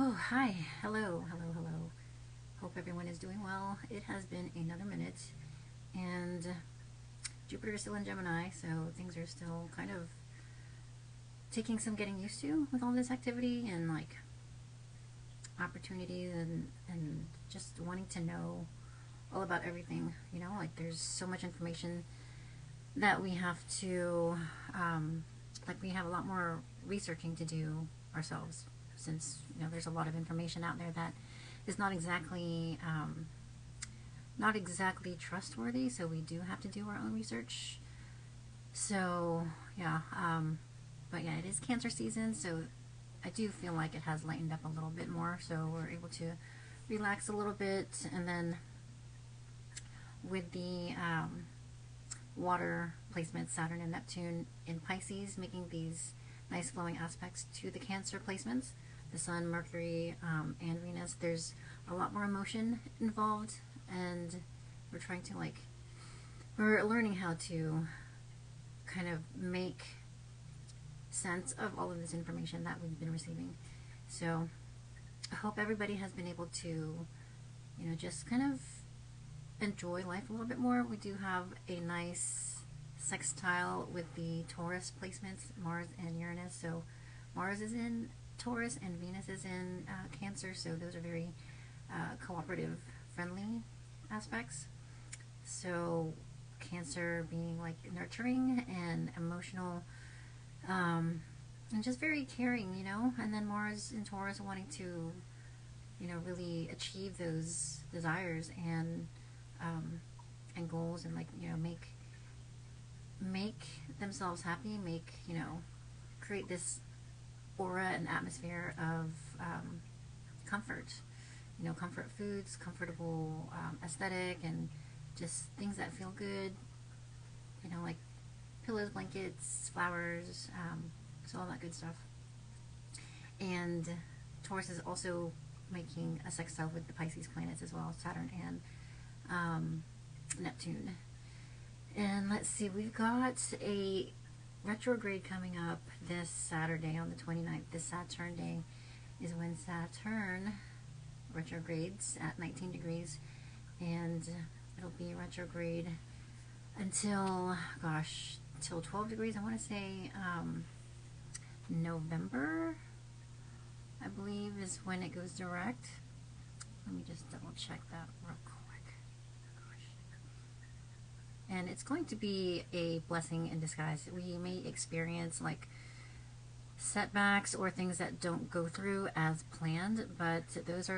Oh, hi. Hello, hello, hello. Hope everyone is doing well. It has been another minute, and Jupiter is still in Gemini, so things are still kind of taking some getting used to with all this activity and like opportunities and just wanting to know all about everything. Like there's so much information that we have to, like we have a lot more researching to do ourselves since there's a lot of information out there that is not exactly trustworthy, so we do have to do our own research. So yeah, but yeah, it is Cancer season, so I do feel like it has lightened up a little bit more, so we're able to relax a little bit. And then with the water placements, Saturn and Neptune in Pisces, making these nice flowing aspects to the Cancer placements, the Sun, Mercury, and Venus, there's a lot more emotion involved, and we're trying to we're learning how to kind of make sense of all of this information that we've been receiving. So I hope everybody has been able to, just kind of enjoy life a little bit more. We do have a nice sextile with the Taurus placements, Mars and Uranus. So Mars is in Taurus and Venus is in Cancer, so those are very cooperative, friendly aspects. So Cancer being like nurturing and emotional, and just very caring, and then Mars in Taurus wanting to, really achieve those desires and goals, and make themselves happy, create this aura and atmosphere of comfort, comfort foods, comfortable aesthetic, and just things that feel good, like pillows, blankets, flowers, so all that good stuff. And Taurus is also making a sextile with the Pisces planets as well, Saturn and Neptune. And let's see, we've got a retrograde coming up this Saturday on the 29th. This Saturn day is when Saturn retrogrades at 19 degrees, and it'll be retrograde until, till 12 degrees. I want to say November, I believe, is when it goes direct. Let me just double check that real quick. And it's going to be a blessing in disguise. We may experience setbacks or things that don't go through as planned, but those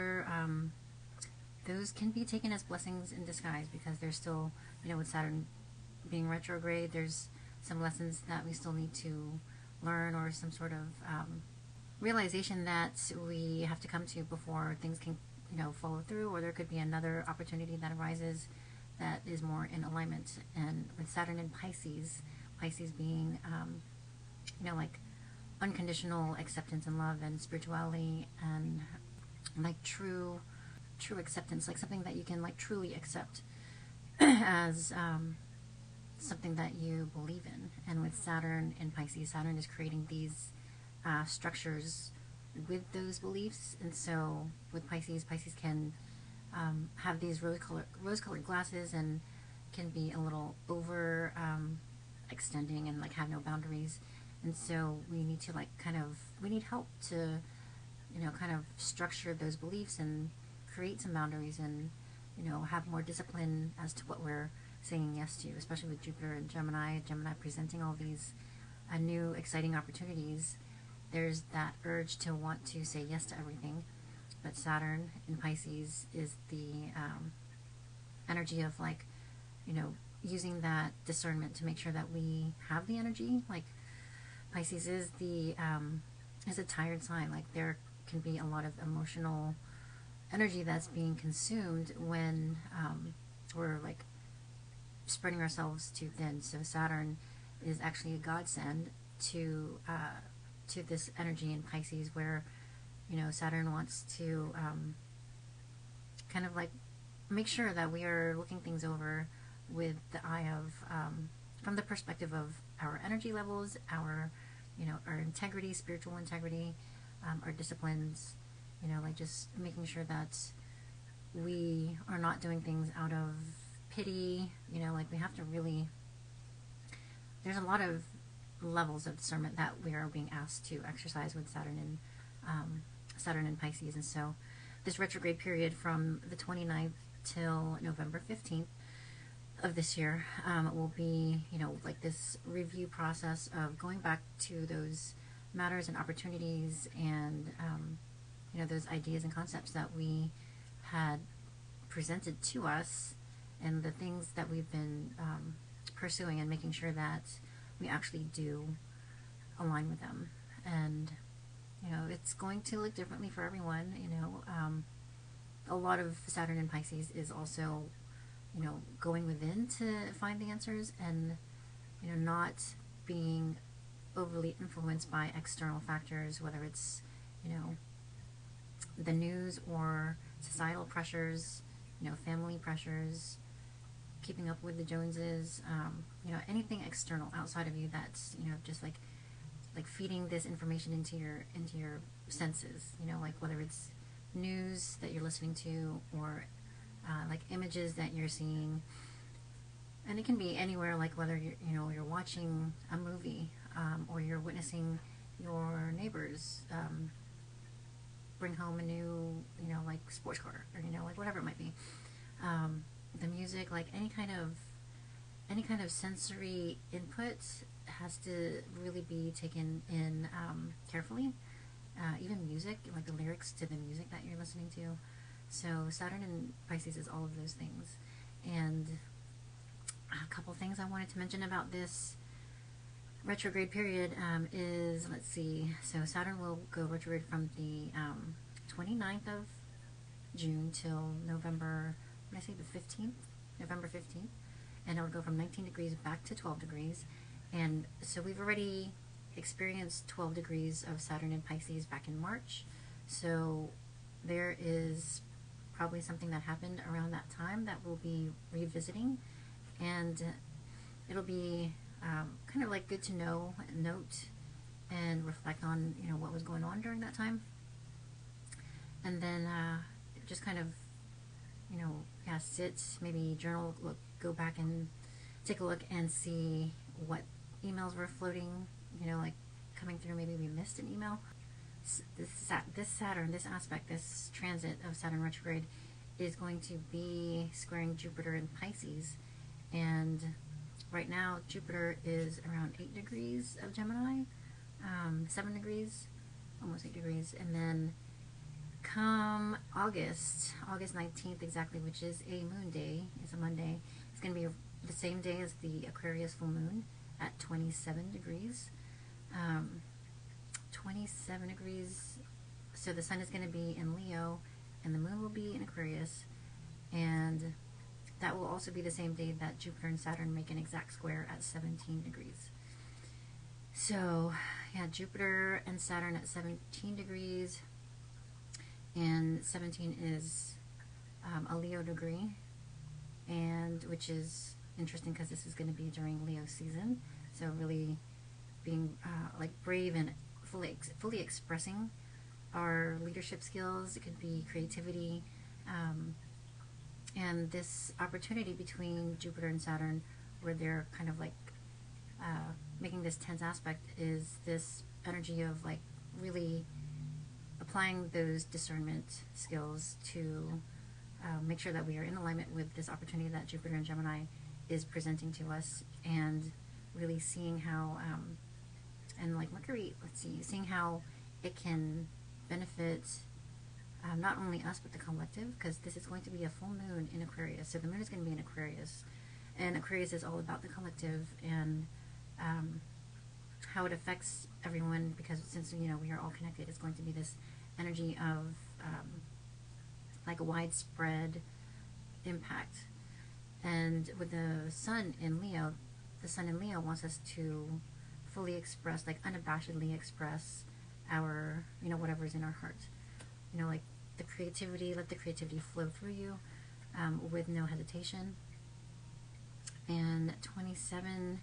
can be taken as blessings in disguise, because there's still, with Saturn being retrograde, there's some lessons that we still need to learn, or some sort of realization that we have to come to before things can, follow through, or there could be another opportunity that arises that is more in alignment. And with Saturn in Pisces, Pisces being, unconditional acceptance and love and spirituality, and true acceptance, something that you can truly accept as something that you believe in. And with Saturn in Pisces, Saturn is creating these structures with those beliefs. And so with Pisces can have these rose-colored glasses, and can be a little over extending, and have no boundaries. And so we need to we need help to kind of structure those beliefs and create some boundaries, and have more discipline as to what we're saying yes to, especially with Jupiter and Gemini presenting all these new exciting opportunities. There's that urge to want to say yes to everything. But Saturn in Pisces is the energy of using that discernment to make sure that we have the energy. Pisces is is a tired sign. There can be a lot of emotional energy that's being consumed when we're spreading ourselves too thin. So Saturn is actually a godsend to this energy in Pisces, where Saturn wants to kind of make sure that we are looking things over with the eye of, from the perspective of our energy levels, our integrity, spiritual integrity, our disciplines, like just making sure that we are not doing things out of pity. Like we have to really, there's a lot of levels of discernment that we are being asked to exercise with Saturn and Pisces. And so this retrograde period from the 29th till November 15th of this year will be, like this review process of going back to those matters and opportunities and, those ideas and concepts that we had presented to us and the things that we've been pursuing, and making sure that we actually do align with them. And, it's going to look differently for everyone. A lot of Saturn and Pisces is also, going within to find the answers, and, not being overly influenced by external factors, whether it's, the news or societal pressures, family pressures, keeping up with the Joneses, anything external outside of you that's, just like feeding this information into your senses, like whether it's news that you're listening to, or like images that you're seeing. And it can be anywhere, like whether you're watching a movie, or you're witnessing your neighbors bring home a new, like sports car, or like whatever it might be. The music, like any kind of sensory input has to really be taken in carefully. Even music, like the lyrics to the music that you're listening to. So Saturn and Pisces is all of those things. And a couple things I wanted to mention about this retrograde period is, let's see, so Saturn will go retrograde from the 29th of June till November, what did I say, the 15th? November 15th. And it'll go from 19 degrees back to 12 degrees. And so we've already experienced 12 degrees of Saturn in Pisces back in March. So there is probably something that happened around that time that we'll be revisiting. And it'll be kind of like good to know, note, and reflect on, what was going on during that time. And then just kind of, sit, maybe journal, go back and take a look and see what emails were floating, like coming through. Maybe we missed an email. This Saturn, this aspect, this transit of Saturn retrograde is going to be squaring Jupiter in Pisces. And right now, Jupiter is around 8 degrees of Gemini, 7 degrees, almost 8 degrees. And then come August 19th exactly, which is a moon day, it's a Monday, it's going to be the same day as the Aquarius full moon at 27 degrees. 27 degrees, so the sun is going to be in Leo and the moon will be in Aquarius, and that will also be the same day that Jupiter and Saturn make an exact square at 17 degrees. So yeah, Jupiter and Saturn at 17 degrees, and 17 is a Leo degree, and which is interesting because this is going to be during Leo season. So really being like brave and fully expressing our leadership skills. It could be creativity, and this opportunity between Jupiter and Saturn, where they're kind of like making this tense aspect, is this energy of like really applying those discernment skills to make sure that we are in alignment with this opportunity that Jupiter and Gemini is presenting to us, and really seeing how, and like Mercury, seeing how it can benefit not only us but the collective, because this is going to be a full moon in Aquarius. So the moon is going to be in Aquarius, and Aquarius is all about the collective and how it affects everyone, because since we are all connected, it's going to be this energy of like a widespread impact. And with the sun in Leo, the sun in Leo wants us to fully express, like unabashedly express our, whatever's in our heart. Like the creativity, let the creativity flow through you with no hesitation. And 27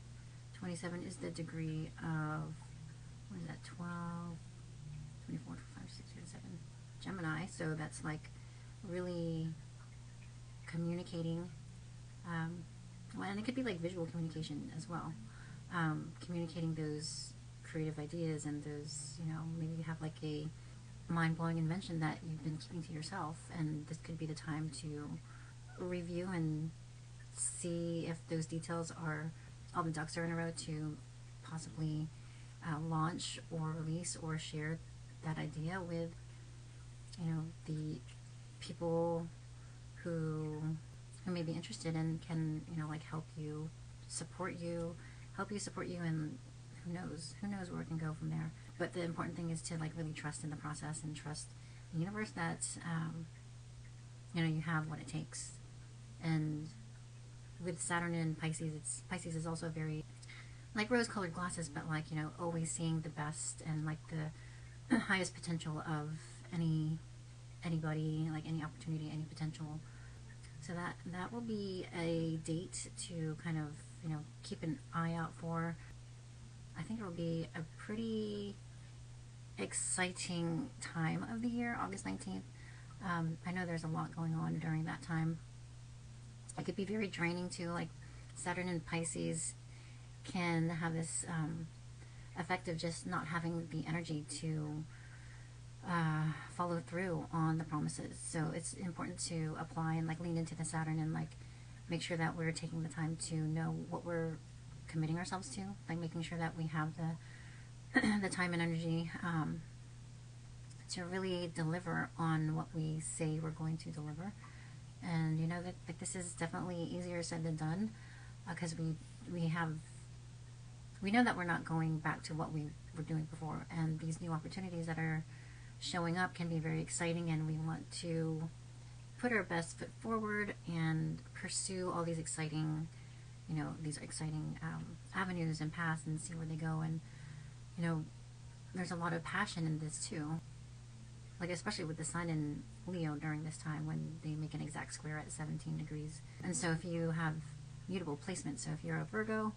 is the degree of, what is that, 12, 24, 25, 6, 7, Gemini, so that's like really communicating, well, and it could be like visual communication as well, communicating those creative ideas and those, maybe you have like a mind-blowing invention that you've been keeping to yourself, and this could be the time to review and see if those details are, all the ducks are in a row to possibly launch or release or share that idea with, the people who may be interested and can, like help you support you, and who knows where it can go from there. But the important thing is to like really trust in the process and trust the universe that you have what it takes. And with Saturn in Pisces, Pisces is also very like rose-colored glasses, but like, always seeing the best and like the highest potential of anybody, like any opportunity, any potential. So that will be a date to kind of, keep an eye out for. I think it will be a pretty exciting time of the year, August 19th. I know there's a lot going on during that time. It could be very draining too, like Saturn in Pisces can have this effect of just not having the energy to follow through on the promises. So it's important to apply and like lean into the Saturn and like make sure that we're taking the time to know what we're committing ourselves to, like making sure that we have the time and energy to really deliver on what we say we're going to deliver. And that like this is definitely easier said than done, because we know that we're not going back to what we were doing before, and these new opportunities that are showing up can be very exciting, and we want to put our best foot forward and pursue all these exciting avenues and paths and see where they go. And there's a lot of passion in this too, like especially with the sun in Leo during this time when they make an exact square at 17 degrees. And so if you have mutable placement, so if you're a Virgo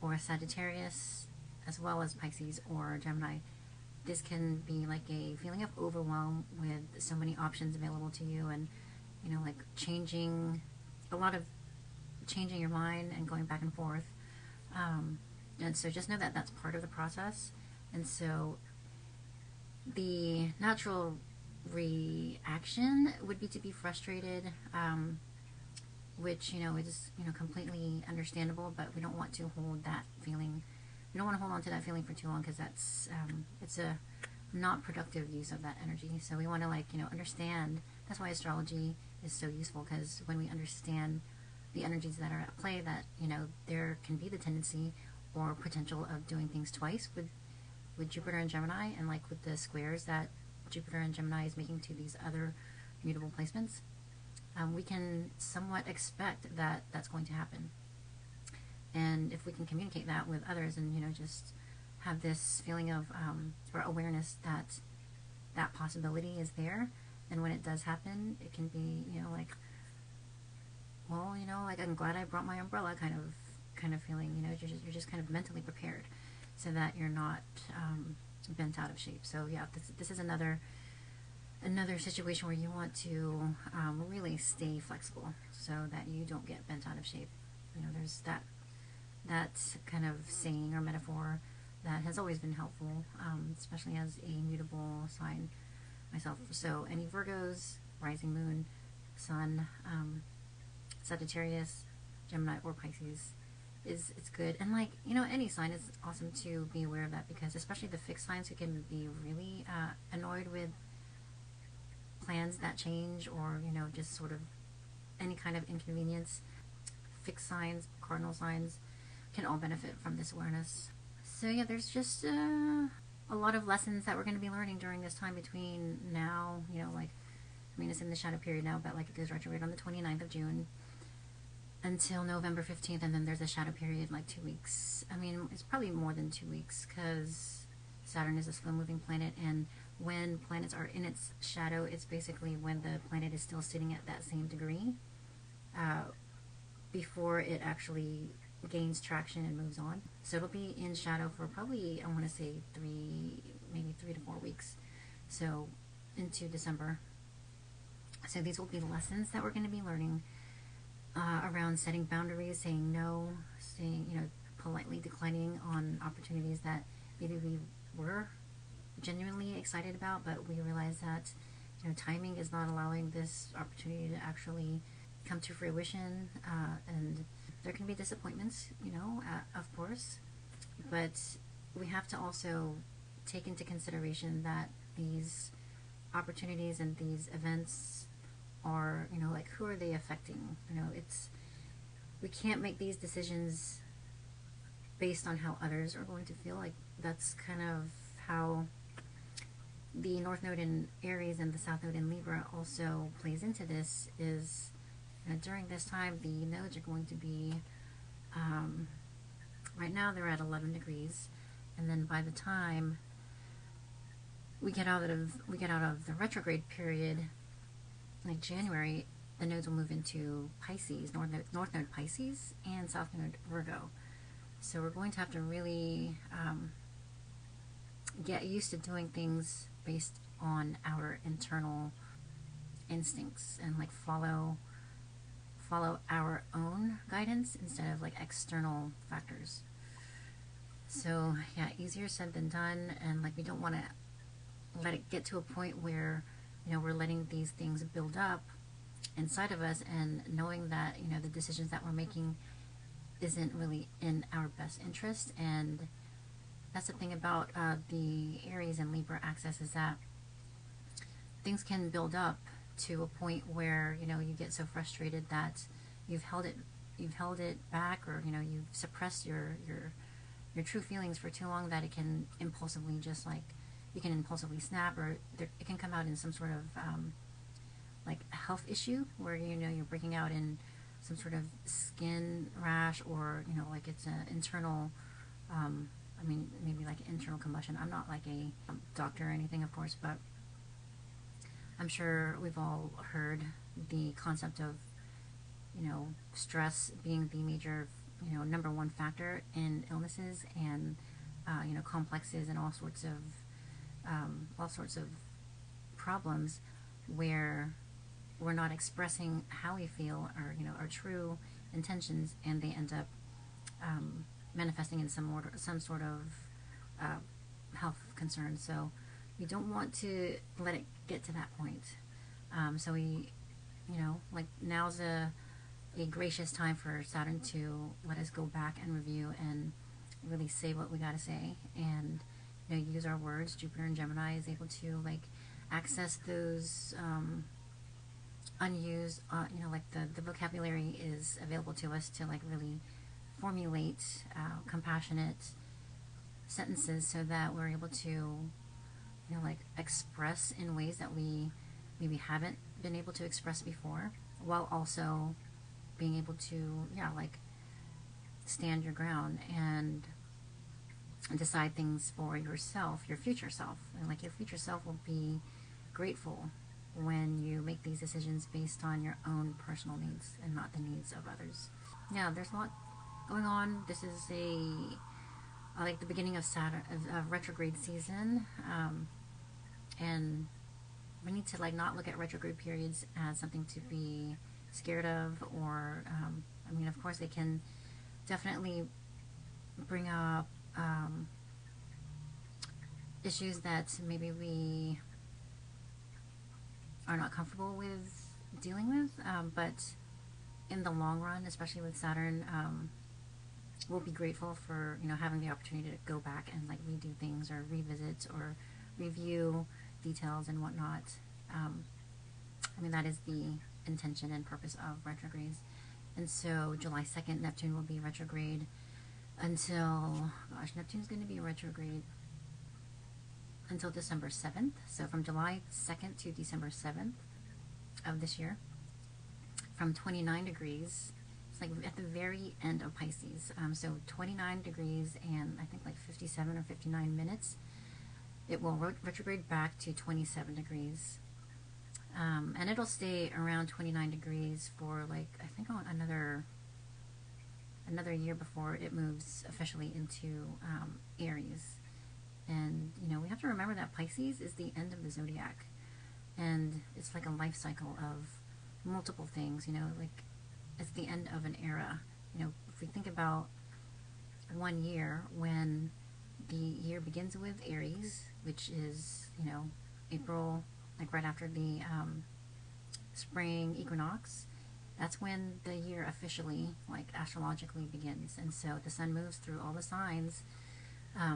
or a Sagittarius, as well as Pisces or Gemini, this can be like a feeling of overwhelm with so many options available to you, and like changing your mind and going back and forth. And so just know that that's part of the process. And so the natural reaction would be to be frustrated, which is completely understandable, but we don't want to hold that feeling. We don't want to hold on to that feeling for too long, because that's it's a not productive use of that energy. So we want to understand. That's why astrology is so useful, because when we understand the energies that are at play, that there can be the tendency or potential of doing things twice with Jupiter and Gemini, and like with the squares that Jupiter and Gemini is making to these other mutable placements, we can somewhat expect that that's going to happen. And if we can communicate that with others and just have this feeling of or awareness that that possibility is there, then when it does happen, it can be like, well, like I'm glad I brought my umbrella kind of feeling. You're just kind of mentally prepared, so that you're not bent out of shape. So yeah, this is another situation where you want to really stay flexible, so that you don't get bent out of shape. There's that kind of saying or metaphor that has always been helpful, especially as a mutable sign myself. So any Virgos, rising moon, sun, Sagittarius, Gemini, or Pisces it's good. And like any sign, is awesome to be aware of that, because especially the fixed signs who can be really annoyed with plans that change, or just sort of any kind of inconvenience. Fixed signs, cardinal signs can all benefit from this awareness. So yeah, there's just a lot of lessons that we're going to be learning during this time between now, it's in the shadow period now, but like it goes retrograde on the 29th of June until November 15th, and then there's a shadow period like 2 weeks. It's probably more than 2 weeks, because Saturn is a slow moving planet, and when planets are in its shadow, it's basically when the planet is still sitting at that same degree before it actually gains traction and moves on. So it'll be in shadow for probably, I want to say, maybe 3 to 4 weeks. So into December. So these will be lessons that we're going to be learning around setting boundaries, saying no, saying, politely declining on opportunities that maybe we were genuinely excited about, but we realize that, timing is not allowing this opportunity to actually come to fruition, and there can be disappointments, of course, but we have to also take into consideration that these opportunities and these events are, like, who are they affecting? We can't make these decisions based on how others are going to feel. Like, that's kind of how the North Node in Aries and the South Node in Libra also plays into this. Is during this time, the nodes are going to be, right now they're at 11 degrees, and then by the time we get out of the retrograde period, like January, the nodes will move into Pisces, North Node Pisces and South Node Virgo. So we're going to have to really get used to doing things based on our internal instincts, and like follow our own guidance instead of like external factors. So yeah, easier said than done, and like we don't want to let it get to a point where we're letting these things build up inside of us, and knowing that the decisions that we're making isn't really in our best interest. And that's the thing about the Aries and Libra axis, is that things can build up to a point where you get so frustrated that you've held it back, or you've suppressed your true feelings for too long, that it can impulsively just like you can impulsively snap, or it can come out in some sort of like health issue where you're breaking out in some sort of skin rash, or like it's an internal maybe like internal combustion. I'm not like a doctor or anything, of course, but I'm sure we've all heard the concept of stress being the major number one factor in illnesses and complexes and all sorts of problems where we're not expressing how we feel, or our true intentions, and they end up manifesting in some sort of health concern. So we don't want to let it get to that point. So we, like, now's a gracious time for Saturn to let us go back and review and really say what we gotta say, and use our words. Jupiter and Gemini is able to like access those unused, like the vocabulary is available to us to like really formulate compassionate sentences, so that we're able to like express in ways that we maybe haven't been able to express before, while also being able to like stand your ground and decide things for yourself, your future self. And like your future self will be grateful when you make these decisions based on your own personal needs and not the needs of others. Yeah, there's a lot going on. This is like the beginning of Saturn, of retrograde season, and we need to like not look at retrograde periods as something to be scared of, or of course they can definitely bring up issues that maybe we are not comfortable with dealing with, but in the long run, especially with Saturn, we'll be grateful for having the opportunity to go back and like redo things, or revisit, or review details and whatnot. That is the intention and purpose of retrogrades. And so July 2nd, Neptune will be retrograde until, Neptune's going to be retrograde until December 7th. So from July 2nd to December 7th of this year, from 29 degrees, it's like at the very end of Pisces. So 29 degrees and I think like 57 or 59 minutes, it will retrograde back to 27 degrees. And it'll stay around 29 degrees for like, I think another year before it moves officially into Aries. And we have to remember that Pisces is the end of the zodiac. and it's like a life cycle of multiple things, you know, like it's the end of an era. You know, if we think about 1 year, when the year begins with Aries, which is, you know, April, like right after the spring equinox, that's when the year officially, like astrologically, begins. And so the sun moves through all the signs,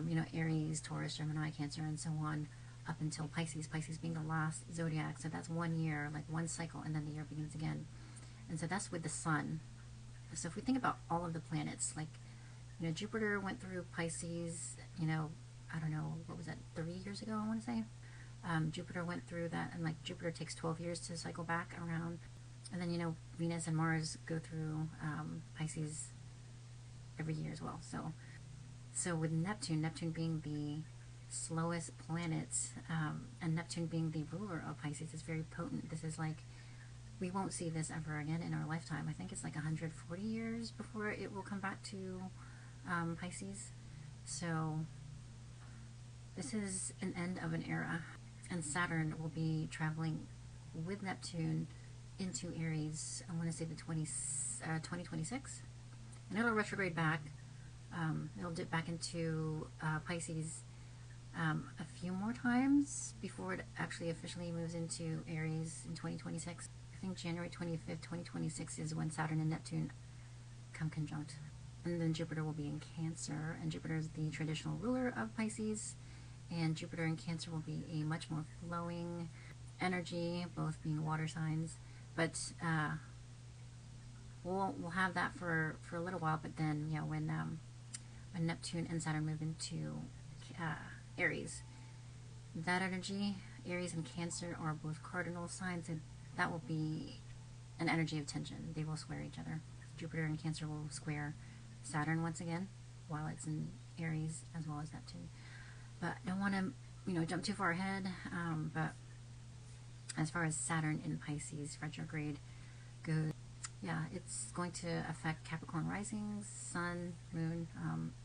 you know, Aries, Taurus, Gemini, Cancer, and so on, up until Pisces, Pisces being the last zodiac. So that's 1 year, like one cycle, and then the year begins again. And so that's with the sun. So if we think about all of the planets, like, you know, Jupiter went through Pisces, you know, I don't know, what was that, 3 years ago, I want to say? Jupiter went through that, and like Jupiter takes 12 years to cycle back around. And then, you know, Venus and Mars go through Pisces every year as well. So with Neptune being the slowest planet, and Neptune being the ruler of Pisces, is very potent. This is like, we won't see this ever again in our lifetime. I think it's like 140 years before it will come back to Pisces. So this is an end of an era. And Saturn will be traveling with Neptune into Aries, I want to say the 2026. And it'll retrograde back. It'll dip back into Pisces a few more times before it actually officially moves into Aries in 2026. I think January 25th, 2026 is when Saturn and Neptune come conjunct. And then Jupiter will be in Cancer, and Jupiter is the traditional ruler of Pisces, and Jupiter in Cancer will be a much more flowing energy, both being water signs. But we'll have that for a little while. But then, you know, when Neptune and Saturn move into Aries, that energy, Aries and Cancer are both cardinal signs, and that will be an energy of tension. They will square each other. Jupiter and Cancer will square Saturn once again while it's in Aries, as well as Neptune. But I don't want to, you know, jump too far ahead. But as far as Saturn in Pisces retrograde goes, yeah, it's going to affect Capricorn rising, Sun, Moon,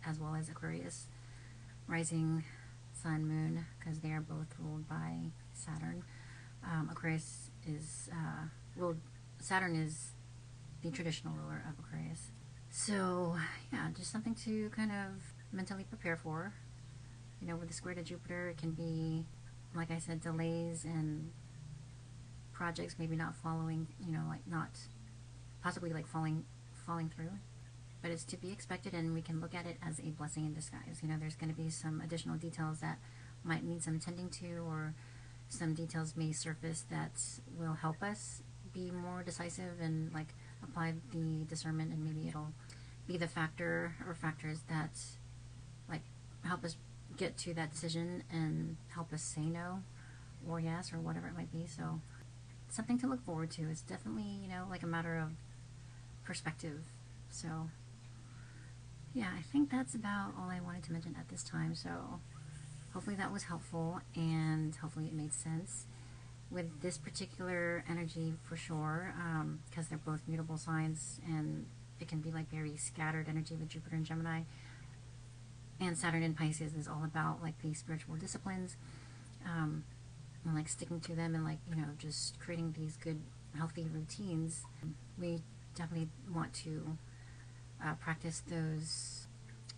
as well as Aquarius rising, Sun, Moon, because they are both ruled by Saturn. Aquarius is Saturn is the traditional ruler of Aquarius. So yeah, just something to kind of mentally prepare for. You know, with the square to Jupiter, it can be, like I said, delays and projects maybe not following, you know, like not, possibly like falling through. But it's to be expected, and we can look at it as a blessing in disguise. You know, there's going to be some additional details that might need some tending to, or some details may surface that will help us be more decisive and like apply the discernment, and maybe it'll be the factor or factors that like help us get to that decision and help us say no or yes or whatever it might be. So something to look forward to. It's definitely, you know, like a matter of perspective. So yeah, I think that's about all I wanted to mention at this time. So hopefully that was helpful, and hopefully it made sense with this particular energy for sure, because they're both mutable signs, and it can be like very scattered energy with Jupiter and Gemini. And Saturn in Pisces is all about like the spiritual disciplines, and like sticking to them, and like, you know, just creating these good healthy routines. We definitely want to practice those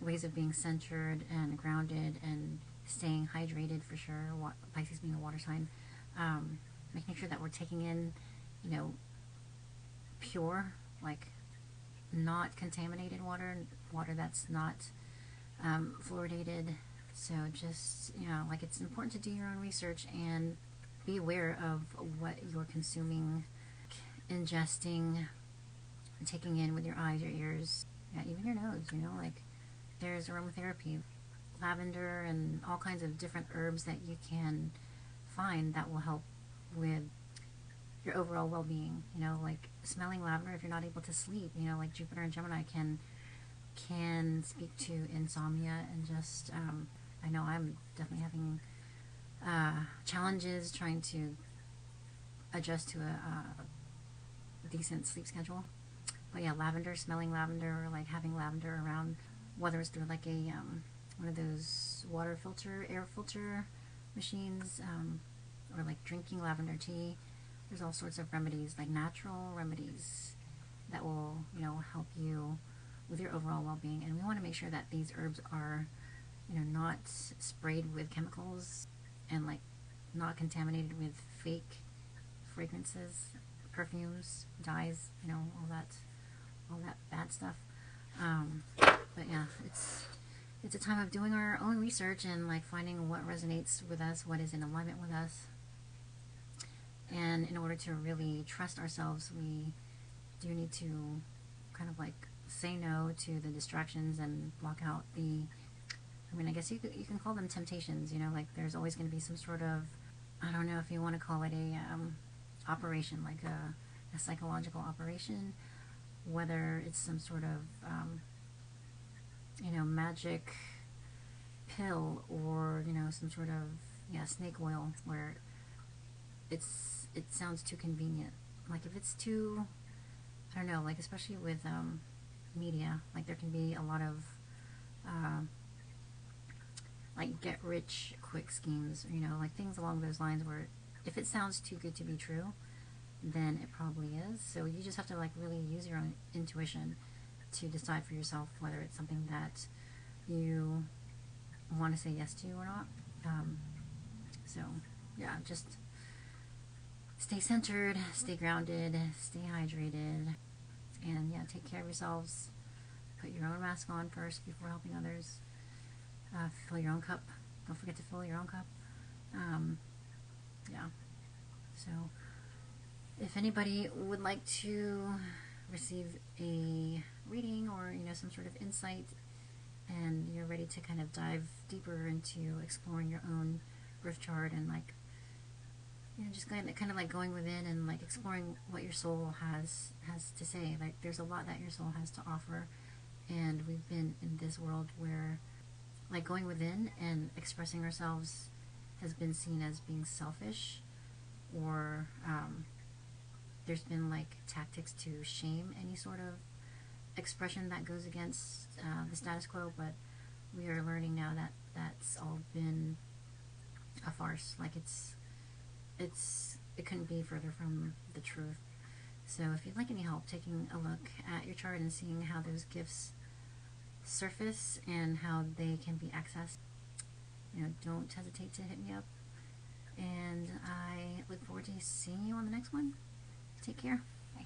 ways of being centered and grounded and staying hydrated for sure. Pisces being a water sign, making sure that we're taking in, you know, pure, like not contaminated water that's not fluoridated. So just, you know, like, it's important to do your own research and be aware of what you're consuming, ingesting, taking in with your eyes, your ears, yeah, even your nose, you know, like there's aromatherapy, lavender, and all kinds of different herbs that you can find that will help with your overall well-being. You know, like smelling lavender if you're not able to sleep, you know, like Jupiter and Gemini can speak to insomnia, and just I know I'm definitely having challenges trying to adjust to a decent sleep schedule. But yeah, lavender, smelling lavender, or like having lavender around, whether it's through like a one of those water filter, air filter machines, or like drinking lavender tea. There's all sorts of remedies, like natural remedies that will, you know, help you with your overall well-being. And we want to make sure that these herbs are, you know, not sprayed with chemicals and like not contaminated with fake fragrances, perfumes, dyes, you know, all that bad stuff. But yeah, it's a time of doing our own research and like finding what resonates with us, what is in alignment with us. And in order to really trust ourselves, we do need to kind of like say no to the distractions and block out the, I mean, I guess you can call them temptations, you know, like there's always going to be some sort of, I don't know if you want to call it a operation, like a psychological operation, whether it's some sort of, you know, magic pill or, you know, some sort of, yeah, snake oil where it sounds too convenient. Like if it's too, I don't know, like especially with media, like there can be a lot of like get rich quick schemes, you know, like things along those lines where if it sounds too good to be true, then it probably is. So you just have to like really use your own intuition to decide for yourself whether it's something that you want to say yes to or not. So yeah, just stay centered, stay grounded, stay hydrated, and yeah, take care of yourselves. Put your own mask on first before helping others. Fill your own cup. Don't forget to fill your own cup. Yeah. So if anybody would like to receive a reading or, you know, some sort of insight, and you're ready to kind of dive deeper into exploring your own birth chart and like, you know, just kind of like going within and like exploring what your soul has to say. Like there's a lot that your soul has to offer, and we've been in this world where like going within and expressing ourselves has been seen as being selfish, or there's been like tactics to shame any sort of expression that goes against the status quo. But we are learning now that that's all been a farce. Like it couldn't be further from the truth. So if you'd like any help taking a look at your chart and seeing how those gifts surface and how they can be accessed, you know, don't hesitate to hit me up. And I look forward to seeing you on the next one. Take care. Bye.